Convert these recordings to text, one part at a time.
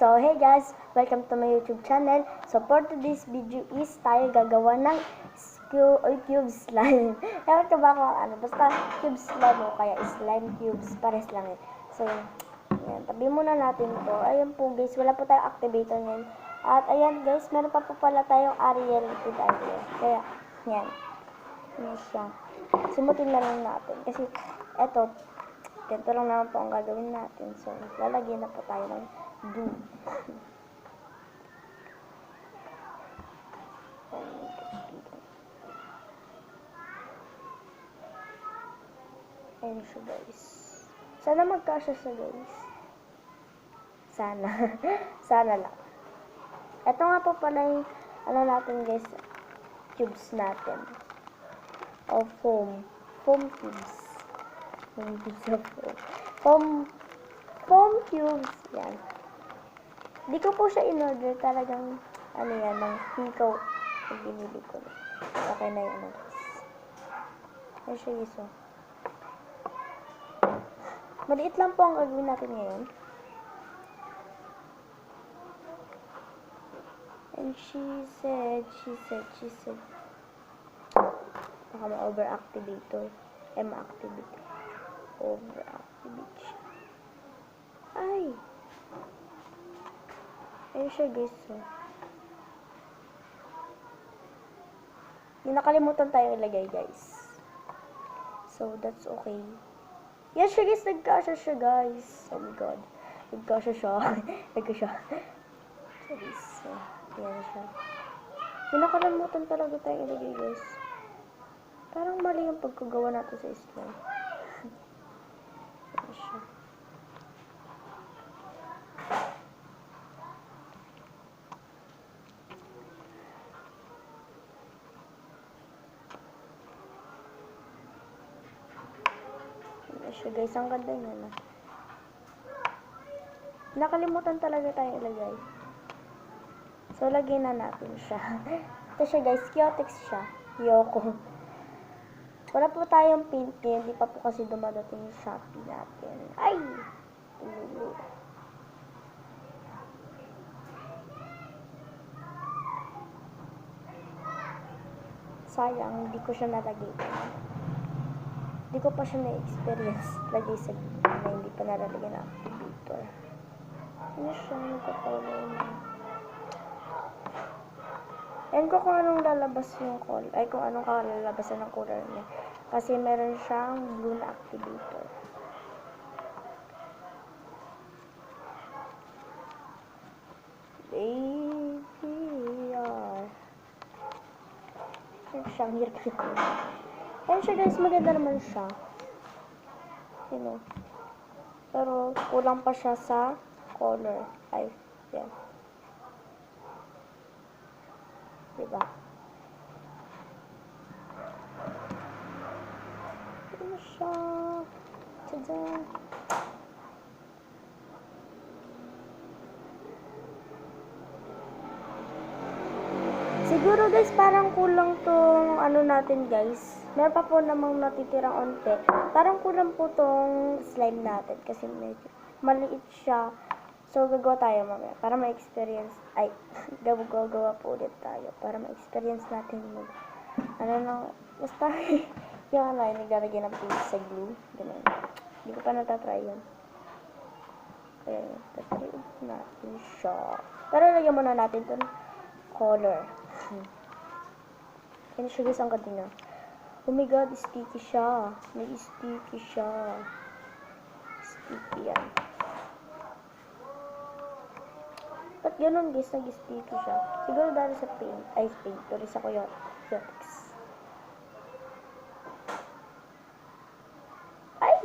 So, hey guys, welcome to my YouTube channel. So, for today's video is tayo gagawa ng cube slime. Ewan ko ba kung ano, basta cube slime o kaya slime cubes, pares lang eh. So, yan, tabi muna natin to. Ayun po guys, wala po tayong activator ngayon. At ayan guys, meron pa po pala tayong Ariel liquid eyeliner. Kaya, yan. Yan siya. Sumutin na lang natin. Kasi, eto, ganito lang naman po ang gagawin natin. So, lalagyan na po tayo ng glue. Ayan siya guys. Sana magkasya siya guys. Sana. Sana lang. Ito nga po pala yung ano natin guys, cubes natin. O foam. Foam cubes. Foam cubes. Yan. Di ko po siya in-order. Talagang, ano yan, ng hikaw. Yung binili ko. Okay na yun. Ayan siya guys. Maliit lang po ang gagawin natin ngayon. And she said, baka ma-overactivator. Ma-activate. Overactivate siya. Ay! Ayun siya guys. Hindi nakalimutan tayo ilagay guys. So, that's okay. Yan siya guys, nagkasya siya guys. Oh my god. Nagkasya siya. Nagkasya. So guys, yan siya. Hindi nakalimutan talaga tayo ilagay guys. Parang mali yung pagkagawa natin sa slime. Yan siya. Siya guys, ang ganda niya na. Nakalimutan talaga tayo ilagay. So, lagyan na natin siya. Ito siya guys, Kyotex siya. Yoko. Wala po tayong paint niya. Hindi pa po kasi dumadating yung Shopee natin. Ay! Lulu. Sayang, hindi ko siya nalagay. Hindi ko pa siya na-experience lagay sa na hindi pa nalalagay na activator. Ano siya? Nagkapawala na. Ayan ko kung anong lalabas yung color. Ay, kung anong kalalabasan ng color niya. Kasi meron siyang blue na activator. Baby, ayan siya. Ang hirap siya. Ayan siya guys, maganda naman siya. You know. Pero, kulang pa siya sa color. Ay, yan. Diba? Ano siya? Tada! Siguro guys, parang kulang tong ano natin guys. Meron pa po namang natitirang onte. Parang kulang po tong slime natin kasi medyo maliit siya. So, gagawa tayo mamaya para ma-experience. Ay, gagawa po ulit tayo para ma-experience natin mag ano na, basta yung ano, naglalagay ng paint sa glue. Ganun. Hindi ko pa natatry yun. Kaya, tatry natin siya. Pero lagyan muna natin itong color. Yan siya guys, ang ganda niya. Oh my god, sticky siya. May sticky siya. Sticky yan. Ba't ganun guys, nag-sticky siya? Siguro dahil sa paint. Ay, paint. Tuloy sa Kyotex. Ay!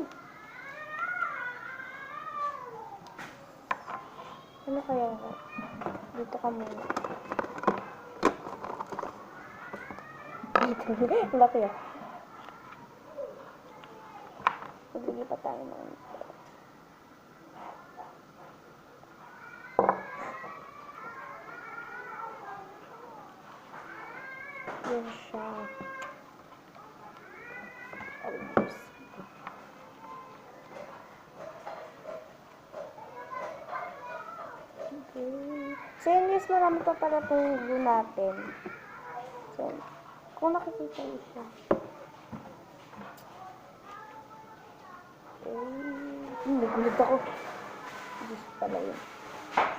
Ano kaya nga? Dito ka muna. Dito. Wala kaya. Magbigay pa tayo ng yan siya. Oops. Okay. So yun guys, marami pa pala itong view natin. So, kung nakikita niyo siya. Okay. Nagulat ako. Diyos pala yun.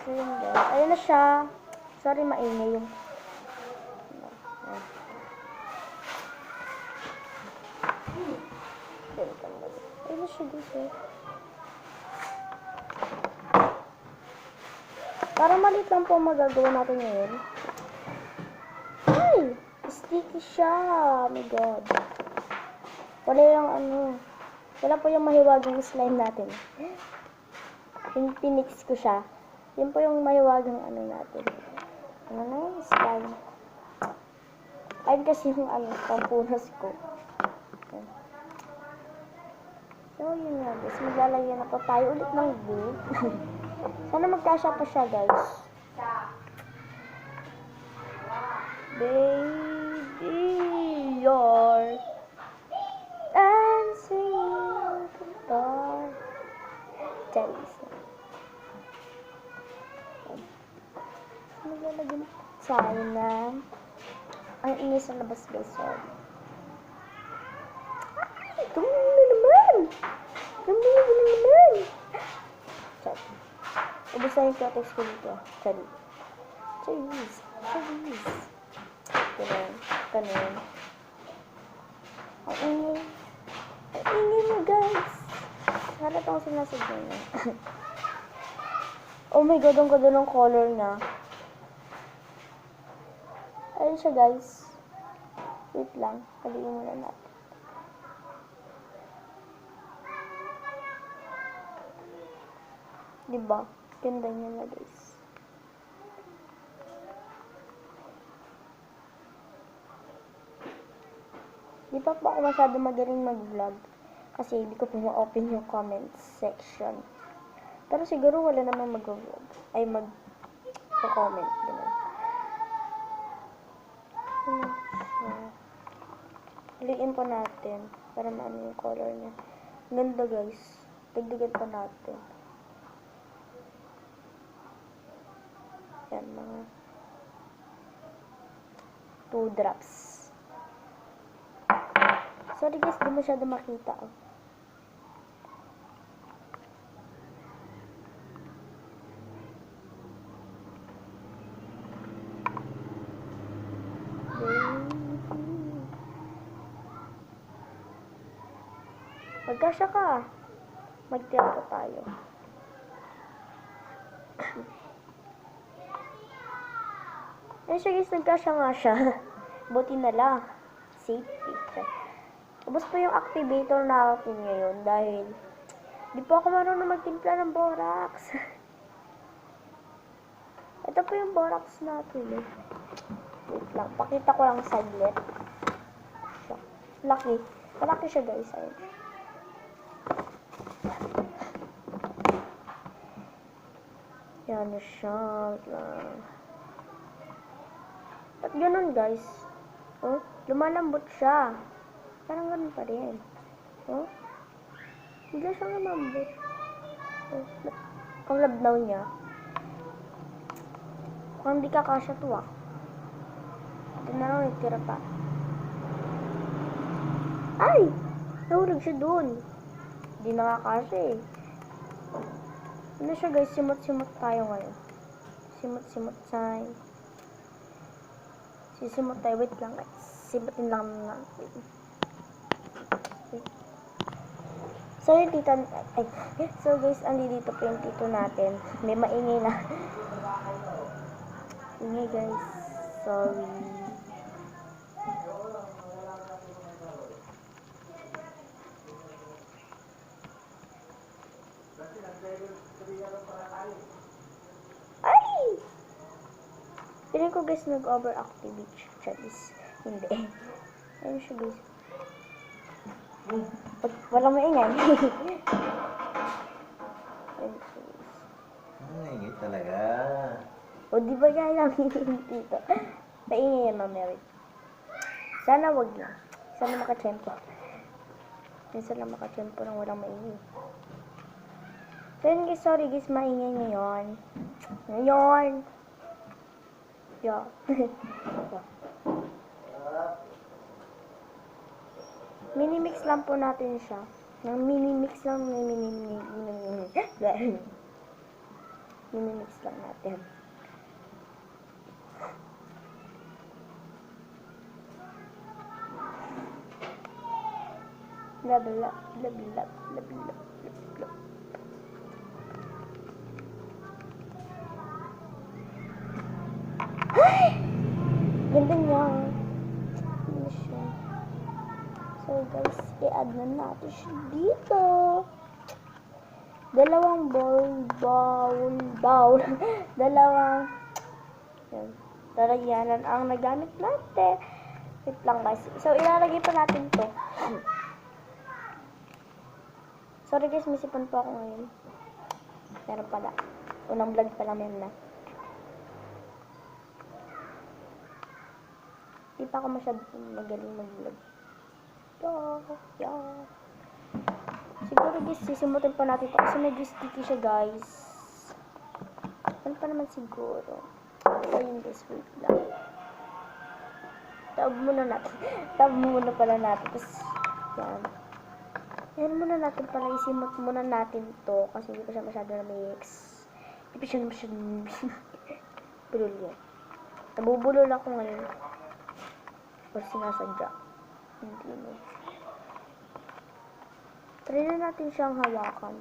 So yun guys. Ayun na siya. Sorry, maingay yung... Ayun na siya guys eh. Para maliit lang po magagawa natin ngayon. Ay! Sticky siya. Oh my god. Wala yung ano. Wala po yung mahiwagang slime natin. Yung pinix ko siya. Yun po yung mahiwagang ano natin. Ano na yung slime. Ayun kasi yung ano, pampunas ko. Ayan. So yun nga guys. Maglalagyan na po tayo ulit ng glue. Sana magkasya pa siya guys. Baby, you're dancing in the dark. Charis. Maglalagyan sana. Ang ingay sa labas guys. Sorry. Ay, tumingin na naman. Tumingin na naman. Sorry. Ubus na yung protex ko dito. Sorry. Charis. Charis. Ganun. Ganun. Ang ingay. Ang ingay mo guys. Halat akong sinasadya niya. Oh my god, ang ganda ng color niya. Ayun siya guys. Wait lang. Paliin muna natin. Diba? Ganda niya na guys. Di pa po ako masyado magaling mag-vlog. Kasi hindi ko po ma-open yung comment section. Pero siguro wala naman mag-vlog. Ay mag-comment. Ganun. Piliin po natin. Para maano yung color niya. Ganda guys. Dagdagan pa natin. Yan mga 2 drops. Sorry guys, di masyado makita. Magkasya ka. Magtira pa tayo. Ayun siya guys, nagkasya nga siya. Buti na lang. Safety. Ubus pa yung activator natin ngayon dahil di po ako marunong magtimpla ng borax. Ito po yung borax natin eh. Wait lang, pakita ko lang saglit. Laki. Malaki siya guys. Ayun. Yan na siya. At ganun guys. Oh, lumalambot siya. Parang ganun pa rin. Oh? Hindi siya lumambot. Oh, ang labnaw niya. Kung hindi kakasya to ah. Ito na lang, nagtira pa. Ay! Nahulog siya dun. Hindi nakakasya eh. Ano siya guys, simot-simot tayo ngayon. Simot-simot tayo. Sisimot tayo. Wait lang guys. Simutin lang natin. So yung tito, so guys, andi dito po yung tito natin. May maingay na. Ingay guys. Sorry. Ay! Piling ko guys nag-overactivate siya. Hindi. Ayun siya guys. Walang maingay. Maingay talaga. O di ba kaya namin dito? Paingay yan mamaya. Sana wag lang. Sana makachempo. Sana makachempo nang walang maingay. So yun guys, sorry guys, maingay ngayon. Ngayon. Yeah. Minimix lang po natin siya. Ng minimix lang, minimix lang natin. Level up, level up, level up, level up. Ay! Ganda niya. Ano siya? So guys, i-add na natin siya dito. Dalawang bowl. Dalawang yan. Lalagyanan ang nagamit natin. Wait lang guys. So, ilalagay pa natin to. Sorry guys, may sipon po ako ngayon. Meron pala. Unang vlog pa lang yan na. Di pa ako masyadong magaling mag-vlog. Yeah. Siguro guys, sisimutin pa natin ito kasi medyo sticky siya guys. Ano pa naman siguro? Ayun guys, wait lang. Tab muna natin. Tab muna pala natin. Tapos, yan. Yan muna natin pala. Isimot muna natin to kasi hindi pa siya masyado na mix. Hindi pa siya masyado bulol yan. Nabubulol ako ngayon. Or sinasadya. Hindi mo. Try na natin siyang hawakan.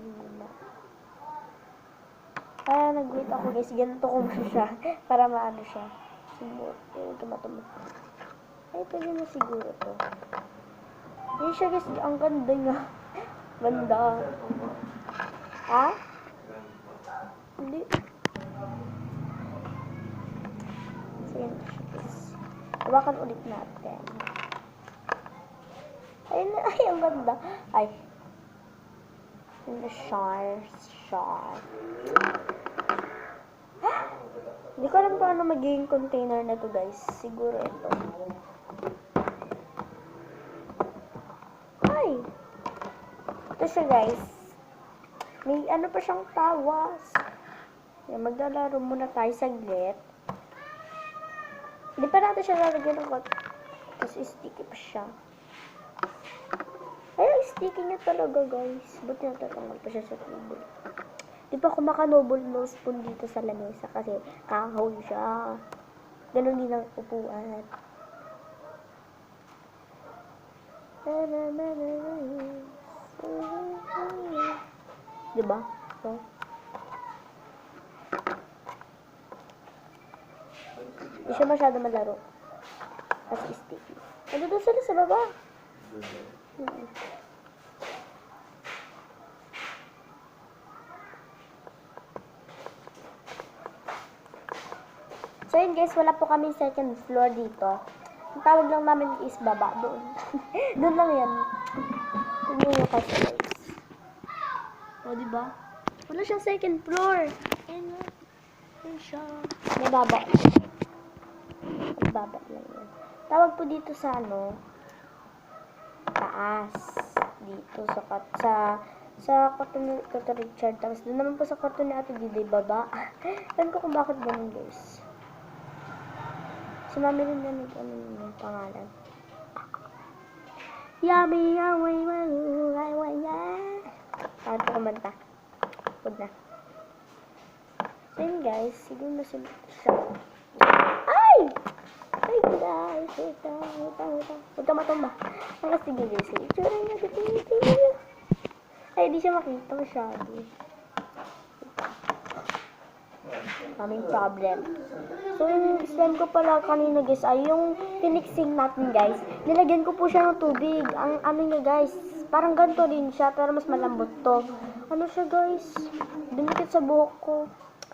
Kaya nag-wait ako guys. Ganito ko mo siya. Para maano siya. Siguro. Tumatumot. Ay, pwede na siguro to. Yun siya guys. Ang ganda niya. Ganda. Ha? Hindi. So, yun siya guys. Hawakan ulit natin. Ay, ang ganda. Ay. Sharp. Hindi ko alam paano magiging container na to guys. Siguro ito. Ay! Ito siya guys. May ano pa siyang tawas. Yan, maglalaro muna tayo saglit. Hindi pa natin siya lalagyan ng kot. Tapos sticky pa siya. Ay, sticky niya talaga guys. Buti natatanggal pa siya sa table. Di pa ako maka-noble nose spoon dito sa lamesa kasi kahoy siya. Ganun din ang upuan. Diba? So, hindi siya masyado malaro. Kasi sticky. Ano doon sila sa baba? So yun guys, wala po kami second floor dito. Ang tawag lang namin is baba doon. Doon lang yan. Doon yung kasi guys. O diba? Wala siyang second floor. Ayan na. Ayan siya. May baba. May baba lang yan. Tawag po dito sa ano, taas. Dito sa kwarto ni Tito Richard. Tapos doon naman po sa kwarto ni Ate Diday baba. Alam ko kung bakit ganun guys. Si Mami rin na yung pangalan. Yummy, yummy, Takot ko kumanta. Huwag na. So yun guys, siguro na siya. Ay! Ay guys, wait lang. Huwag ka matumba. Ang sige guys, itsura niya. Ay, di siya makita masyado. Kaming problem. So, yung explain ko pala kanina guys, ay yung pinixing natin guys. Nilagyan ko po siya ng tubig. Ang ano niya guys, parang ganito din siya, pero mas malambot to. Ano siya guys? Dinikit sa buhok ko.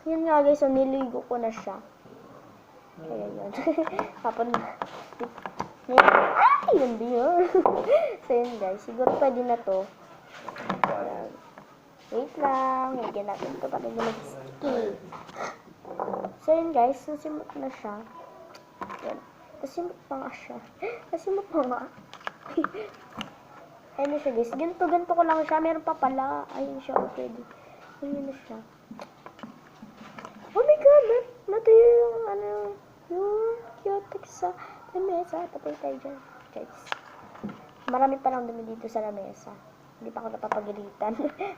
Yun nga guys, so niligo ko na siya. Kaya yun. Tapon na. Ay, yun din. So, yun guys, siguro pwede na to. Wait lang, lagyan natin ito para hindi mag-sticky. So yun guys, nasimot na siya. Yan. Nasimot pa nga siya. Nasimot pa nga. Ayun na siya guys. Ganito ko lang siya. Meron pa pala. Ayun siya. Pwede. Ayan na siya. Oh my god, nato yung yung cute sa lamesa. Patay tayo dyan, guys. Marami pa lang dumi dito sa lamesa. Hindi pa ako napapagalitan.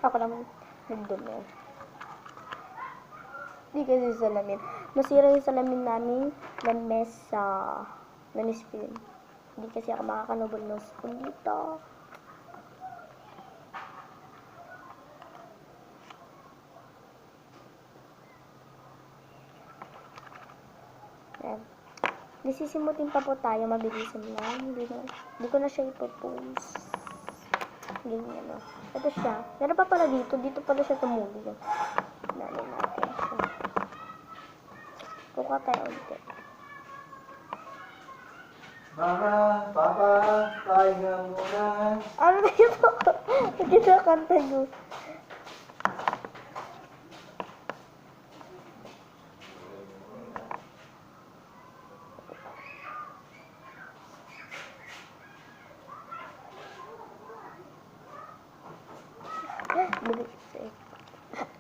Ako lang nagdumi. Hindi kasi salamin. Nasira yung salamin namin lamesa. Nanispin. Hindi kasi ako makakanubol ng spoon dito. Ayan. Nisisimutin pa po tayo, mabilisan lang. Hindi ko na siya ipopost. Ganyan, no. Ito siya. Meron pa pala dito. Dito pala siya tumuli. Dali natin siya. Kukuha tayo ulit. Mama, Papa, pahinga muna. Ano na yun po? Hindi na kanta nyo.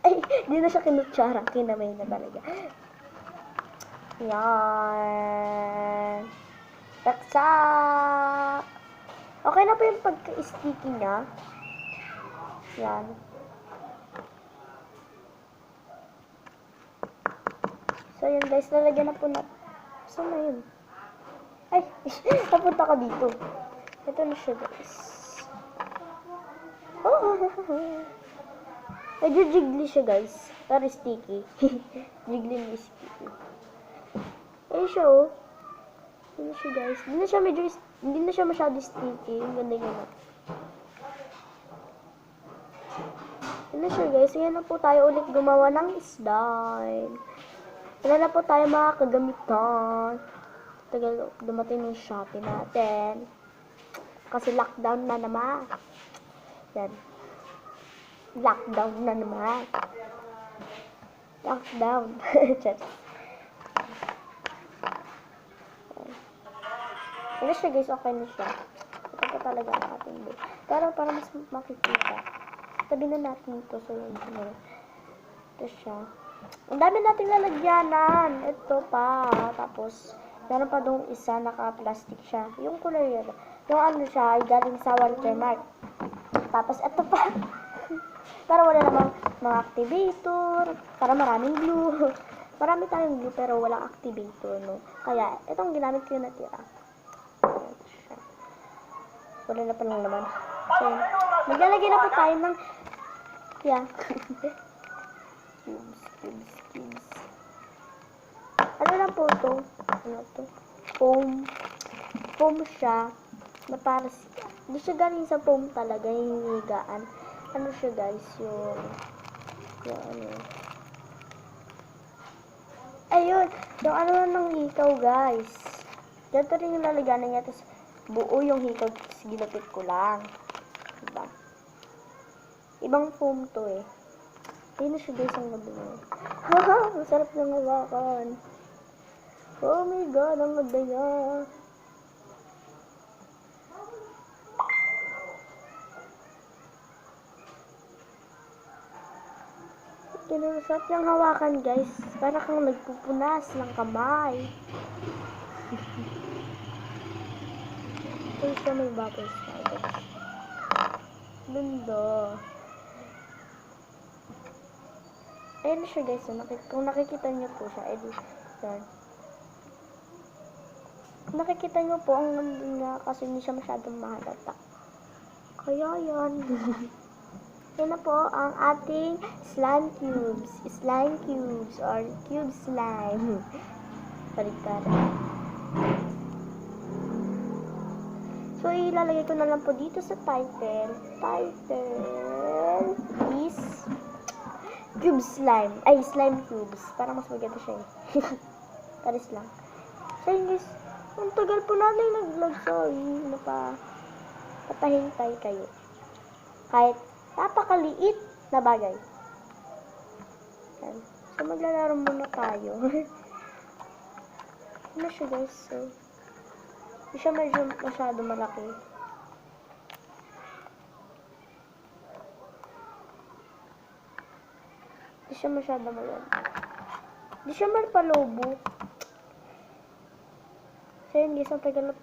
Ay, di na siya kinutsara. Kinamay na talaga. Yan. Taksak! Okay na po yung pagka-sticky niya. Yan. So, yun guys. Lalagyan na po na. Saan na yun? Ay! Napunta ka dito. Ito na siya guys. Oh! Medyo jiggly siya guys. Pero sticky. Jiggly na sticky. Ayun siya oh. Ayun siya guys. Hindi na siya masyado sticky. Yung ganda niya na. Ayun na siya guys. Ayan na po tayo ulit gumawa ng slime. Wala na po tayo mga kagamitan. Tagal dumating yung Shopee natin. Kasi lockdown na naman. Yan. Lockdown na naman. Lockdown. Chat. Ano siya guys, okay na siya. Ito pa talaga ang ating bowl. Pero para mas makikita, tabi na natin ito. So yun. Ito siya. Ang dami nating lalagyanan. Ito pa. Tapos, meron pa doon isa, naka-plastic siya. Yung kulay yun. Yung ano siya, ay galing sa watermark. Tapos, ito pa. Pero wala namang mga activator. Para maraming glue. Marami tayong glue pero walang activator, no? Kaya, itong ginamit ko yung natira. Wala na pa lang naman. So, maglalagay na po tayo ng cubes. Ano na po ito? Ano ito? Foam siya. Na para hindi siya galing sa foam talaga, yung higaan. Ano siya guys, yung ano. Ayun, yung ano ng hikaw guys. Ganito rin yung lalaganan niya, tapos buo yung hikaw, tapos ginapit ko lang. Diba? Ibang foam to eh. Ayun na siya guys ang gabi niya. Haha, masarap ng hawakan. Oh my god, ang ganda niya. Kinusap yung hawakan guys. Para kang nagpupunas ng kamay. Ito siya may bubbles na guys. Ganda. Ayan na siya guys. Kung nakikita niyo po siya, yan. Kung nakikita niyo po, ang ganda niya kasi hindi siya masyadong mahalata. Kaya yan. Yan na po ang ating slime cubes. Slime cubes or cube slime. Baliktad. So, ilalagay ko na lang po dito sa title. Title is cube slime. Ay, slime cubes. Para mas maganda siya eh. Paris lang. So, yun guys. Ang tagal po natin nag-vlog. Sorry. Napahintay kayo. Kahit napakaliit na bagay. Yan. So, maglalaro muna tayo. Ano siya guys? So, hindi siya medyo masyado malaki. siya masyado mayan. Di siya marpalobo. So yun guys, ang tagalog.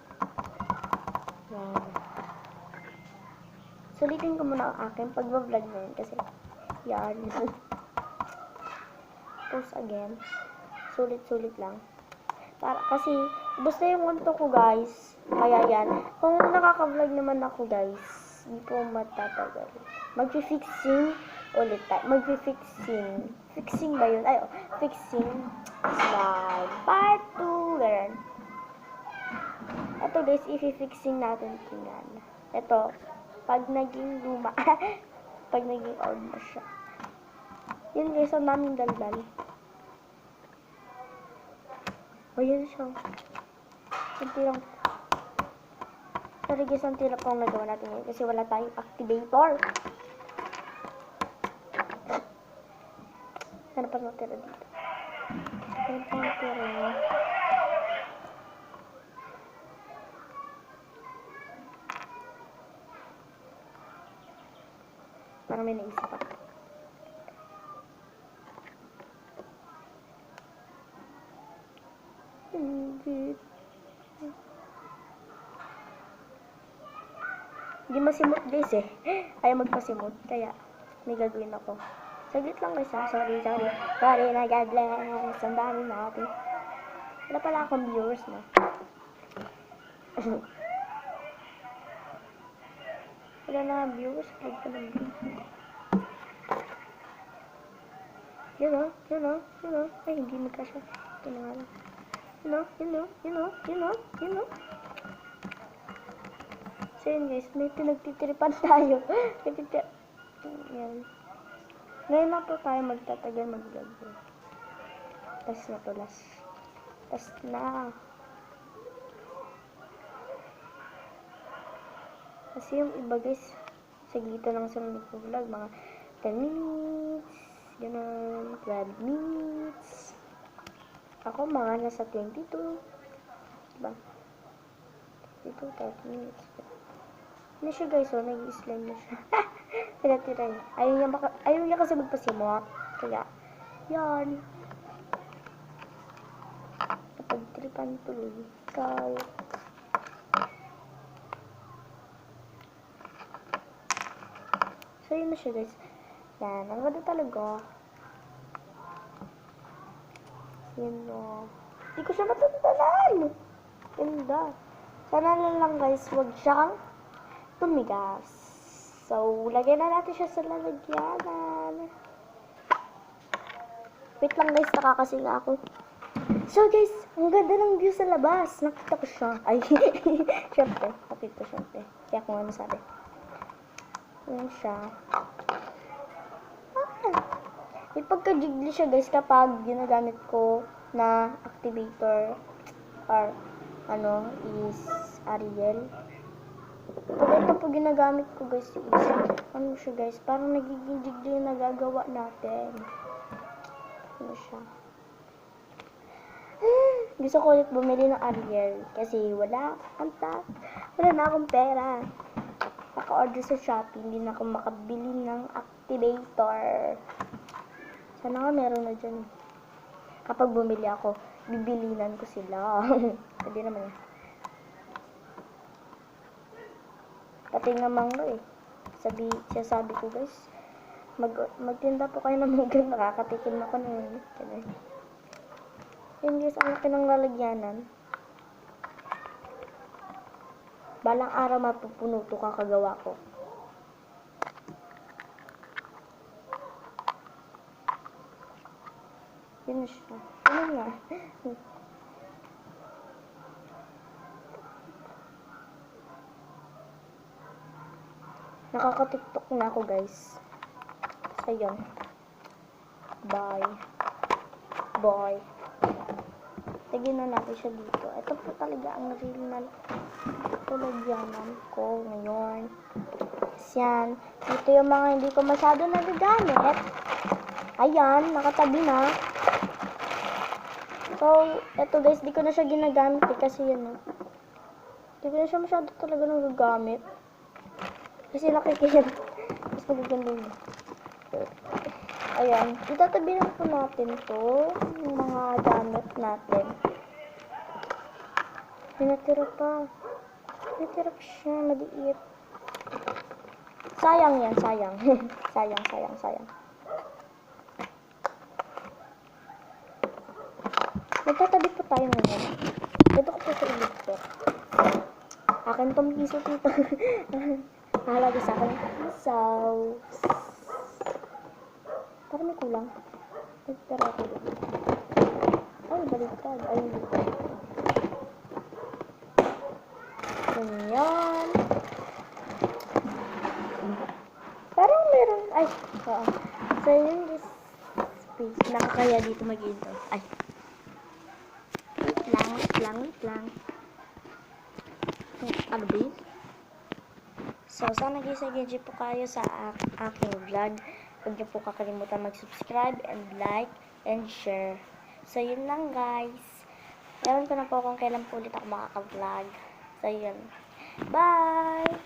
Yan. Sulitin ko muna ang akin pag-vlog na yun kasi yan. Post again. Sulit-sulit lang. Kasi basta yung konto ko guys. Kaya yan. Kung nakaka-vlog naman ako guys, hindi po matatagal. Mag-fixing ulit tayo. Mag-fixing. Fixing ba yun? Ay, fixing slide. Part 2. Ganun. Ito guys, i-fixing natin ito yan. Ito, pag naging luma, pag naging old na siya. Yun guys, ang daming daldal. O, yun siya. Ang tirang. Sorry guys, ang tirap pang nagawa natin ngayon kasi wala tayong activator. Sana pa natira dito. Ano pa natira? Parang may naisip ako. Hindi masimot guys eh. Ayaw magpasimot. Kaya may gagawin ako. Saglit lang guys ha. Sorry. Sorry na God bless. Ang dami natin. Wala pala akong viewers na. Wala na viewers. Click ko lang. Yun o. Ay, hindi magkasya. Ito na nga lang. Yun o. So yun guys, may pinagtitiripan tayo. Yan. Ngayon na po tayo magtatagal mag-vlog. Last na to, last. Last na. Kasi yung iba guys, saglito lang sila nag-vlog. Mga 10 minutes, ganun, 12 minutes. Ako mga nasa 22. Diba? 22, 30 minutes. Ano siya guys, oh, nag-slime na siya. Pinatira niya. Ayaw niya kasi magpasimot. Kaya, yan. Napagtripan tuloy. Kaya. So, yun na siya guys. Yan, ang ganda talaga. Yan o. Hindi ko siya matutunan. Ganda. Sana lang guys, wag siyang tumigas. So, lagyan na natin siya sa lalagyanan. Wait lang guys, nakakasinga ako. So guys, ang ganda ng view sa labas. Nakita ko siya. Ay, syempre. Nakita ko syempre. Kaya kung ano sabi. Yan siya. May pagka-jiggly siya guys kapag ginagamit ko na activator or ano is Ariel. Pag ito po ginagamit ko guys is ano siya guys, parang nagiging jiggly yung nagagawa natin. Ano siya. Gusto ko ulit bumili ng Ariel kasi wala na akong pera. Naka-order sa Shopee, hindi na ako makabili ng activator. Sana nga meron na dyan. Kapag bumili ako, bibilinan ko sila. Pwede naman yan. Pati nga mangga eh. Sabi ko guys, magtinda po kayo ng mangga, nakakatikim ako na yun. Yun guys, ang laki ng lalagyanan. Balang araw mapupuno to kakagawa ko. Yun na siya. Ano nga? Nakaka-tiktok na ako guys. So yun. Bye. Bye. Lagyan na natin siya dito. Ito po talaga ang real na talagyanan ko ngayon. Yan. Ito yung mga hindi ko masyado nagagamit. Ayan, nakatabi na. So, eto guys, di ko na siya ginagamit eh, kasi yun. Di ko na siya masyado talaga nagagamit. Kasi nakikita. Mas magaganda yun. Ayan, itatabi lang po natin to, yung mga gamit natin. Pinatira pa. Pinatira pa siya, maliit. Sayang yan, sayang. sayang. Magtatabi po tayo ngayon. Dito ko po sa electric. Akin tong piso dito. Mahalaga sa akin. Isaw. Parang may kulang. Nagtara ako dito. Ay, baliktad. Ay, dito. Ganyan. Parang meron. Ay, oo. So, yun is space. Nakakaya dito mag-ito. Ay. Wait lang. Ano ba yun? So, sana gising po kayo sa aking vlog. Huwag niyo po kakalimutan mag-subscribe and like and share. So, yun lang guys. Ewan ko na po kung kailan po ulit ako makaka-vlog. So, yun. Bye!